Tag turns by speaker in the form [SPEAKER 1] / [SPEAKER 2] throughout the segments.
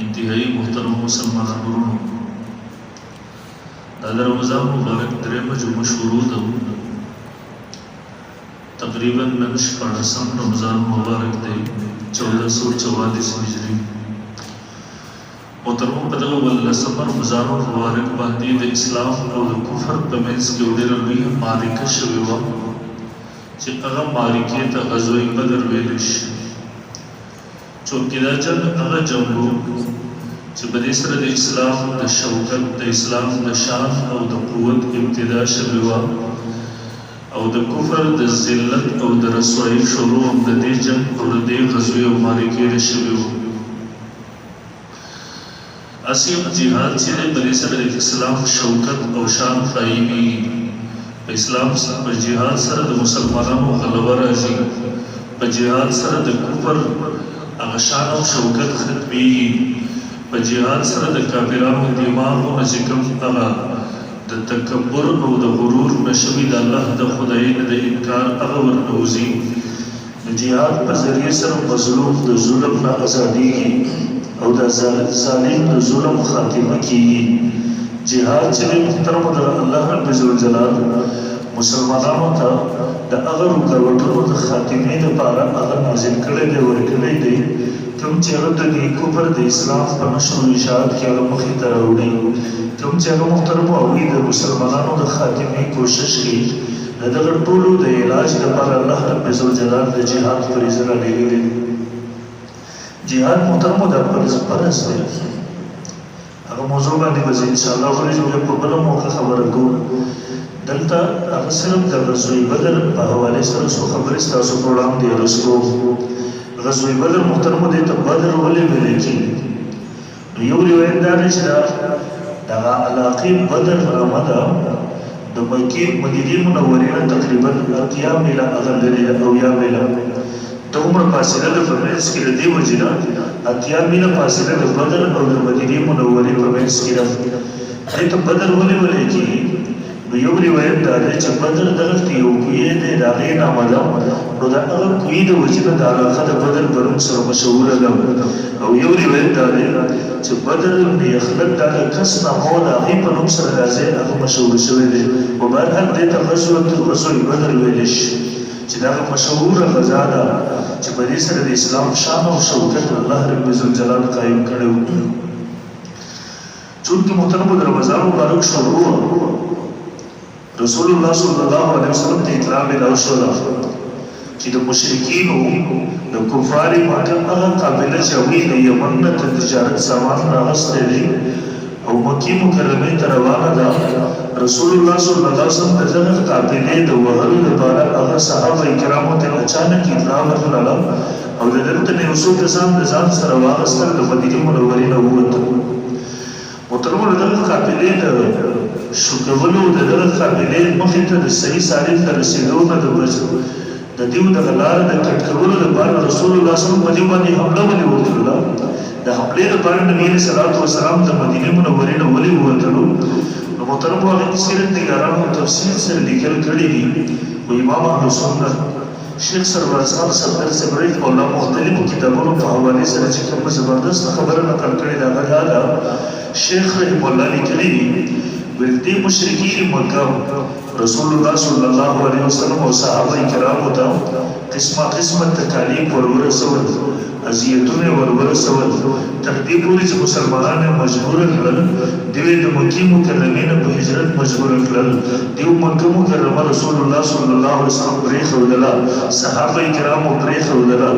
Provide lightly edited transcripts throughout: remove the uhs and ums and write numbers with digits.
[SPEAKER 1] انتہائی محترم مسلمان ورونو دا رمضان مبارک درېمه جمعه شروع ده تقریبا نن شپاړسم رمضان مبارک دی 1444 هجری محترم په دغه ولسم رمضان مبارک باندې د اسلام او د کفر په منځ کې ډېره لویه معرکه شوې وه چې هغه معرکې ته غزوه بدر ویل شي چونکې دا جنګ هغه جنګ و چې په دې سره د اسلام د شوکت د اسلام د شان او د قوت ابتدا شوې وه او د کفر د ذلت او د رسوایۍ شروع هم د دې جنګ او د دې غزوې او معرکې نه شوې وه اسیم جهاد چې دی په دې سره د اسلام شوکت او شان قایمي په اسلام سره په جهاد سره د مسلمانانو غلبه راځي په جهاد سره د کفر هغه شان او شوکت ختمېږي په جهاد سره د کافرانو دماغونه چې کوم هغه د تکبر او د غرور نشوي د الله د خدای نه د انکار هغه ورنوځي د جهاد په ذریعه سره مظلوم د ظلم نه ازادېږي او د ظالم د ظلم خاتمه کیږي جهاد چې محترم د الله رب الجلال مسلمانانو ته د هغه رکاوټونو د خاتمې لپاره هغه نازل کړی دی ورکړی دی کوم چې هغه د کفر د اسلام په نشر و اشاعت کې هغه مخې ته راوړي کوم چې هغه محترمو هغوی د مسلمانانو د خاتمې کوشش کوي د دغه ټولو د علاج لپاره الله رب الجلال د جهاد فریضه رالیږلې جهاد محترمو د فرض دی هغه موضوع باندې به انشاءالله وکړو په بله موقع خبره کوو دلته هغه صرف د غزوه بدر په حوالې سره څو خبرې ستاسو په وړاندې عرض کوم غزوه بدر محترمو دې ته بدر ولې ویل کېږي یو روایت دا دی چې دغه علاقې بدر نامه ده د مکې مدینې منورې نه تقریبا 80 میله هغه لرې ده 90 میله دومره فاصله ده په منځ کې د دې وجې نه 80 میله فاصله د بدر او د مدینې منورې په منځ کې ده دې ته بدر ولې ویل کېږي نو یو روایت دا دی چې بدر دغه یو کوی دی د هغې نامه ده نو د هغه کوی د وجې نه د علاقه د بدر په نوم سره مشهوره ده او یو روایت دا دی چې بدر بن یخلد د هغه کس نامه و د هغې په نوم سره دا ځای هغه مشهور شوی دی په بهرحال دې ته غزوه بدر ویلی شي چې دغه مشهوره غزا ده چې په دې سره د اسلام شان او شوکت الله رب الجلال قایم کړی و چونکې محترمو د رمضان مبارک شروع رسول الله صلی الله علیه وسلم ته اطلاع ملاو شوه چې د مشرکینو د کفار مکه هغه قافله چې هغوی د یمن نه د تجارت سامان راغستی دی او مکې مکرمې ته روانه ده رسول الله صلی الله علیه وسلم د دغه قافلې د وهلو لپاره هغه صحابه کرامو ته اچانک اطلاع ورغله او د دلته نه یو څو کسان د ځان سره واغستل د مدینې منورې نه ووتل محترمو د دغه قافلې د شکولو د دغه قافلې مخې ته د صحیح سالم ته رسېدو نه د دیو دغه لاره د کټ کولو لپاره رسول الله صلی الله علیه وسلم په دې باندې حمله ولې وکړله د حملې لپاره نبي علیه الصلاة والسلام د مدینې منورې نه ولې ووتلو نو محترمو هغې سیرت نګارانو تفصیل سره لیکل کړي دي خو امام اهل سنت شیخ سرفراز خان صفدر صاحب رحمه الله مختلفو کتابونو په حوالې سره چې کومه زبردست خبره نقل کړې ده هغه دا ده شیخ رحمه الله لیکلي دي دې مشرکین مکه رسول الله صلی الله علیه وسلم او صحابه کرامو ته قسمه تکالیف ورسول اذیتونه ورسول تر دې پورې چې مسلمانان مجبور کړل دوی د مکې مکرمې نه په هجرت مجبور کړل دیو مکه مکرمه رسول الله صلی الله علیه وسلم پرېښودله صحابه کرامو پرېښودله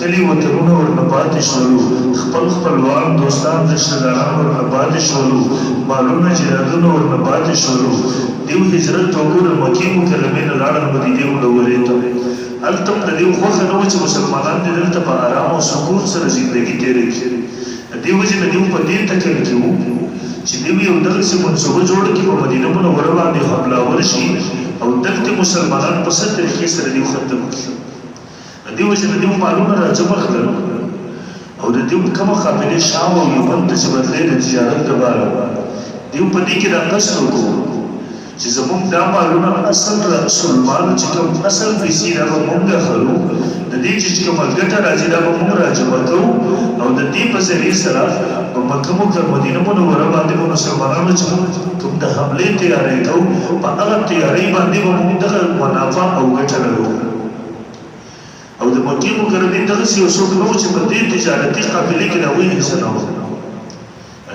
[SPEAKER 1] کلي وطنونه ورنه پاتې شولو خپل خپلوان دوستان رشته داران ورنه پاتې شولو مالونه جایدادونه ورنه پاتې شولو دیو هجرت وکړ مکې مکرمې نه لاړل مدینې منورې ته هلته هم د دې خوښه نه وه چې مسلمانان دې دلته په ارام او سکون سره زندګي تېره کړي د دې وجې نه دوی په دې تکل کې وو چې دوی یو دغسې منصوبه جوړه کړي په مدینه منوره باندې حملاور شي او دلته مسلمانان په څه طریقې سره دوی ختم کړي د دې وجې نه دوی مالونه راجمع کړل او د دوی کومه قافلې شام او یمن ته چې بدلې د تجارت لپاره دوی په دې کې دا قصد وکړو چې زمونږ دا مالونه اصل سلمانو چې کوم اصل پیسې دا به مونږ اخلو د دې چې کومه ګټه راځي دا به مونږ راجمع کوو او د دې په ذریعې سره په مکه مدینه منوره باندې به مسلمانانو چې کوم د حملې تیاری کوو په هغه تیاری باندې به مونږ دغه منافع او ګټه لرو او د مکې مکرمې دغسې یو څوک نه و چې په دې تجارتي قافلې کې د هغوی حصه نه وه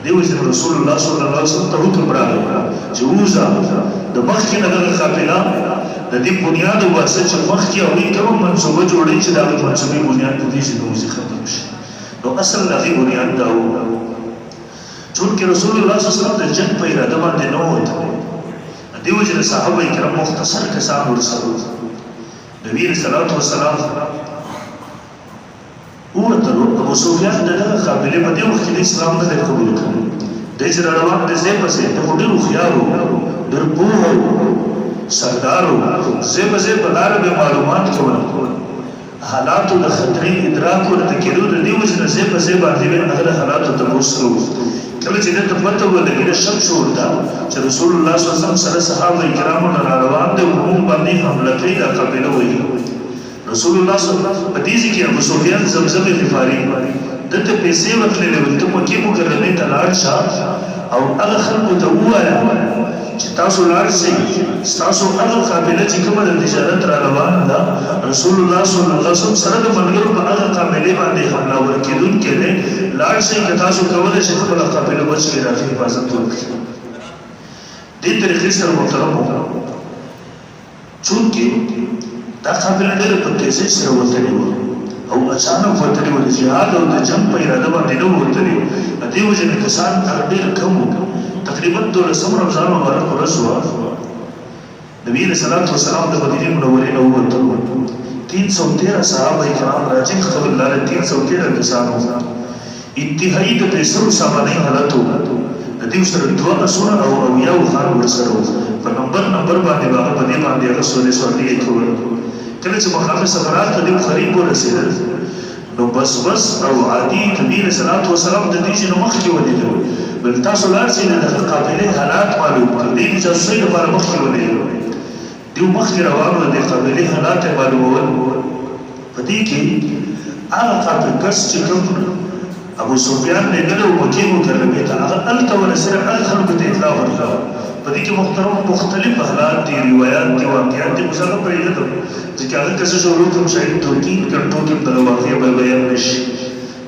[SPEAKER 1] دې وجې رسول الله صلی الله علیه وسلم ته حکم راغی چې ووځه د مخکې نه دغه قافله د دې بنیاد وباسه چې مخکې هغوی کومه منصوبه جوړوي چې د هغې منصوبې بنیاد په دې چې د وځي ختم شي نو اصل د هغې بنیاد دا و چونکې رسول الله صلی الله علیه وسلم د جنګ په اراده باندې نه ووتلی دې وجې د صحابه کرام مختصر کسان ورسره نبی علیه الصلاة والسلام ووتلو ابو سفیان د دغه قافلې په دې وخت کې د اسلام نه دی قبول کړی دی چې را روان دی ځای پسې د خو ډېر هوښیار و ډېر پوه و سردار و ځای په ځای په لاره به معلومات کول حالاتو د خطرې ادراک ورته کېدو د دې وجې نه ځای په ځای باندې به هغه د حالاتو تپوس کوو کله چې دې ته پته ولګي د شک شعور ده چې رسول الله صلی الله علیه وسلم سره صحابه کرامو نه را روان دی او موږ باندې حمله کوي دا قافله وایي رسول الله صلی الله علیه وسلم په دې کې ابو سفیان زمزم غفاری دته پیسې ورکړلې وې ته مکې مکرمې ته لاړ شه او هغه خلکو ته ووایه چې تاسو لاړ شئ ستاسو هغه قافله چې کومه د تجارت را روانه ده رسول الله صلی الله علیه وسلم سره د ملګرو په هغه قافلې باندې حمله ورکېدونکی دی لاړ شئ که تاسو کولی شئ خپله قافله بچ کړئ د هغې حفاظت وکړئ دې طریقې سره محترم چونکې دا قافله ډېره په تیزۍ سره وتلې وه او اچانک وتلې وه د جهاد او د جنګ په اراده باندې نه وتلې د دې وجې نه کسان هغه ډېر کم وو تقریبا 12 رمضان مبارک ورځ وه نبي علیه الصلاة والسلام د مدینې منورې نه ووتل 313 صحابه کرام راجع خپل لاره 313 کسان وو انتهایی د پیسو سامانۍ حالت وو د دې سره 2 اسونه او اویا خان ورسره وو په نمبر باندې هغه په دې باندې هغه سوري کول کله چې مخامخ سفرات ته د خریب ورسېدل نو بس او عادي نبی علیه الصلاة والسلام د دې نه مخکې ودیدل بل تاسو لاړ شئ د قافلې حالات معلوم کړئ دې جاسوسۍ لپاره مخکې ودیدل دیو مخکې روان و د قافلې حالات معلومول په دې کې هغه قافله کس چې کوم ابو سفیان لګلو مکې مکرمې ته هغه هلته ورسېده هغه خلکو ته اطلاع ورکړه په دې کې مختلف حالات دي روایات دي واقعات دي مثلا پرېږدم ځکه هغه کسه شروع کوم شاید ترکي کنټرول کې د واقع به بیان نشي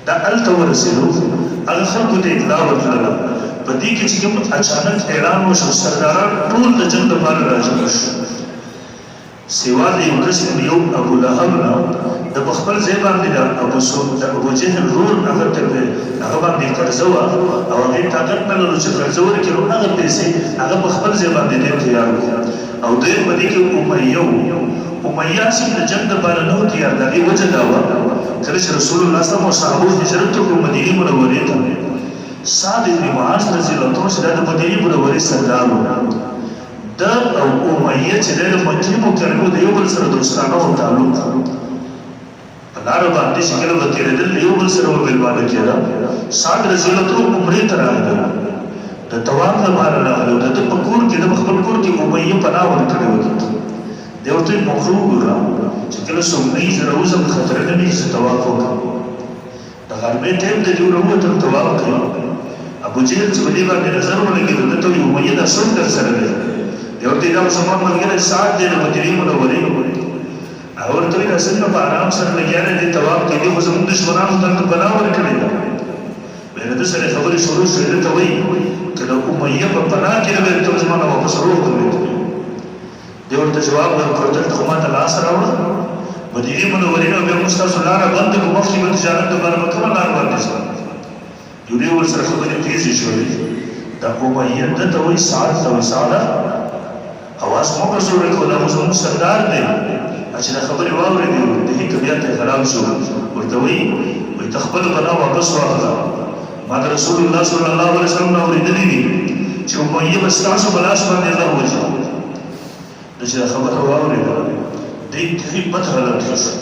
[SPEAKER 1] دا هلته ورسېدو هغه خلکو ته اطلاع ورکړه په دې کې چې کوم اچانک اعلان وشو سرداران ټول د جنګ لپاره راجمع شو سوا د یو کس یو ابو لهب نه د خپل ځای باندې د ابو جهل رور هغه ته هغه باندې قرضه وه او هغې طاقت نه لرو چې قرضه ورکړي نو هغه پیسې هغه په خپل ځای باندې ډېر تیار وو او دوی په دې کې امیه وو امیه چې د جنګ لپاره نه و تیار د هغې وجه دا وه کله چې رسول الله صلی الله علیه وسلم صحابو هجرت وکړو مدینې منورې ته سعد بن معاذ رضی الله عنه چې دا د مدینې منورې سردار و دا او امیه چې د مکې مکرمې د یو بل سره دوستانه و تعلق په لاره باندې چې کله به تېرېدل د یو بل سره به مېلمانه کېده سعد رضی الله عنه عمرې ته راغلی د طواف لپاره راغلی د ده په کور کې د خپل کور کې امیه پناه ورکړې وه دی ورته ویل مخلوق وګوره چې کله څوک نه وي زه راوځم خطره نه وي چې زه طواف وکړم د غرمې ټایم ته دې راووتم طواف کوي ابو جهل چې په دې باندې نظر ولګېد ده ته وایي امیه دا څوک در سره دی دی ورته دا زما ملګری سعد دی د مدینې منورې هغه ورته وایي دا څنګه په ارام سره لګیا دی دې طواف کوي دی خو زموږ دښمنانو ته پناه ورکړې ده بیا د ده سره خبرې شروع شوې ده ته وایي که د امیه په پناه کې نه ته زما نه واپس راوغورځېد دی ورته جواب ورکړ دلته خو ما ته لاس راوړه مدینې منورې نه بیا موږ ستاسو لاره بنده کړو مخکې به تجارت لپاره به کومه لار باندې شوه یو ډېر ورسره خبرې تېزې شولې دا امیه ده ته وایي سعد ته وایي سعده اواز مو پر جوړ کړو دا زموږ سردار دی چې دا خبرې واورېدې د هغې طبیعت یې خراب شو ورته وایي ته خپل پناه واپس واخله ما د رسول الله صلی الله علیه وسلم نه اورېدلي دي چې امیه به ستاسو په لاس باندې الله ووژني نو چې دا خبره واورېده دی انتهایي بد حالت کې شو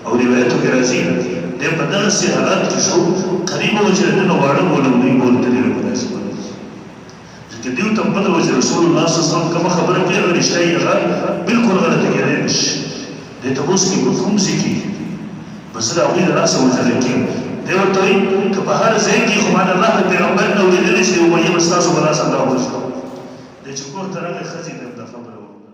[SPEAKER 1] او روایتو کې راځي دی په دغسې حالت کې شو قریبه و چې د ده نه واړه بولم دوی بولتلي وو په داسې باندې که دیو ته پته وه چې رسول الله صلی الله علیه وسلم کومه خبره کوي هغه رښتیا یې هغه بالکل غلطه کېدی نه شي دې تپوس کې په کوم ځای کې بس د هغوی د لاسه وتلی کېږي دی ورته وایي که په هر ځای کې خو ما د الله د پیغمبر نه اورېدلی چې امیه به ستاسو په لاس الله وژنو دی چې کور ته راغی ښځې ته دا خبره وکړه